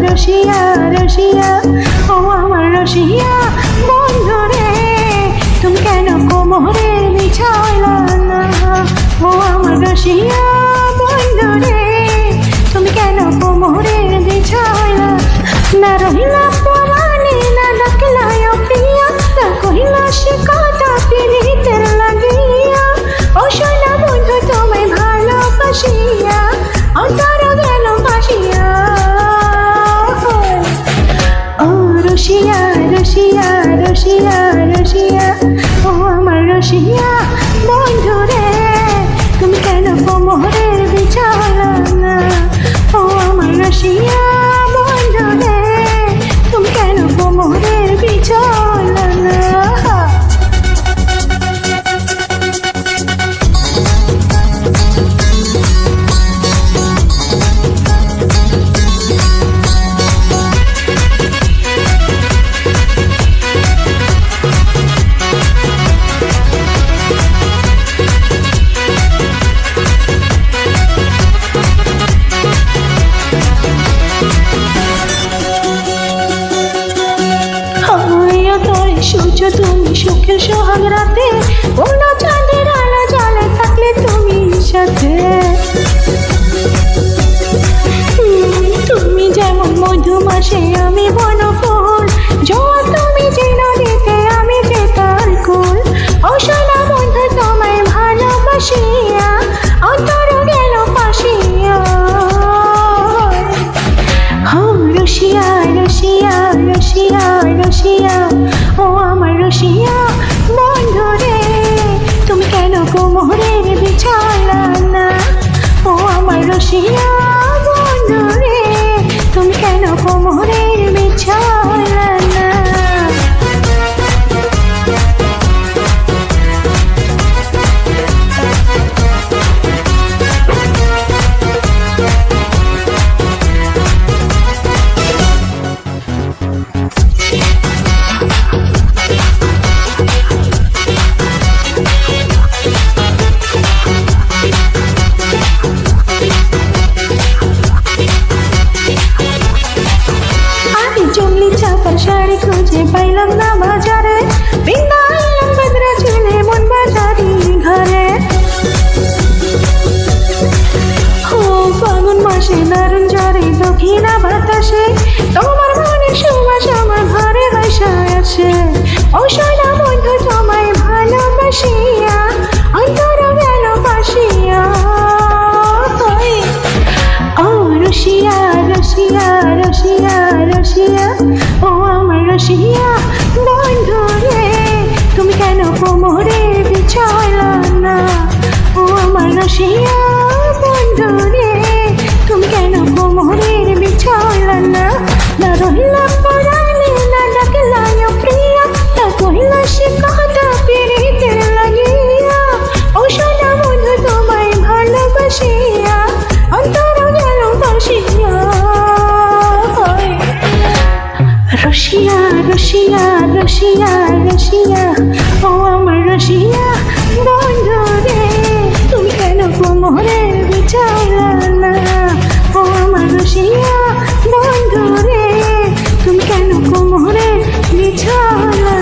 রসিয়া রসিয়া ও আমার রসিয়া বন্ধু রে তুমি কেন কোমরে বিছাইলা না ও আমার রসিয়া বন্ধু রে তুমি কেন কোমরে বিছাইলা না রহিলা পরাণে না ডাকলা প্রিয়া না কহিলা সে কথা পিরিতের লাগিয়া ও সোনা বন্ধু তোমায় ভালোবাসিয়া অন্তর গেল বাসিয়া রসিয়া রসিয়া রসিয়া রসিয়া ও আমার রসিয়া বন্ধু রে তুমি কেন কোমরের বিছানা না ও আমার রসিয়া বন্ধু রে তুমি কেন কোমরের বিছানা না সূর্য তুমি সুখের সোহাগ রাতে অন্য চাঁদের আলো জ্বালে থাকলে তুমি সাথে তুমি যেমন মধুমাসে আমি বনফুল জোয়ার তুমি যে নদীতে আমি যে তার কুল ও সোনা বন্ধু তোমায় ভালোবাসিয়া অন্তর গেল পাশিয়া রসিয়া রসিয়া রসিয়া রসিয়া ও আমার রসিয়া বন্ধু রে তুমি কেন কোমরের বিছানা না ও আমার রসিয়া বন্ধু রে তুমি কেন কোমরের বিছানা না শাড়ি খুঁজে পাইলাম না বাজারে বিন্দাইলাম বদরা চুলে মন বাজারি ঘরে ও ফাগুন মাসে দারুণ জ্বরে দক্ষিণা বাতাসে তোমার মনে সুবাস আমার ঘরে বাসায় আসে ও সোনা বন্ধু তোমায় ভালোবাসিয়া অন্তর গেল বাসিয়া ও রসিয়া রসিয়া রসিয়া রসিয়া ও আমার রসিয়া বন্ধু রে তুমি কেন কোমরের বিছাইলা না ও আমার রসিয়া বন্ধু রে তুমি কেন কোমরের বিছাইলা না না রহিলা পরাণে না ডাকলা প্রিয়া না কহিলা সে কথা পিরিতের লাগিয়া ও সোনা বন্ধু তোমায় ভালোবাসিয়া অন্তর গেল বাসিয়া রসিয়া রসিয়া রসিয়া রসিয়া ও আমার রসিয়া বন্ধু রে তুমি কেন কোমরের বিছাইলা না ও আমার রসিয়া বন্ধু রে তুমি কেন কোমরের বিছাইলা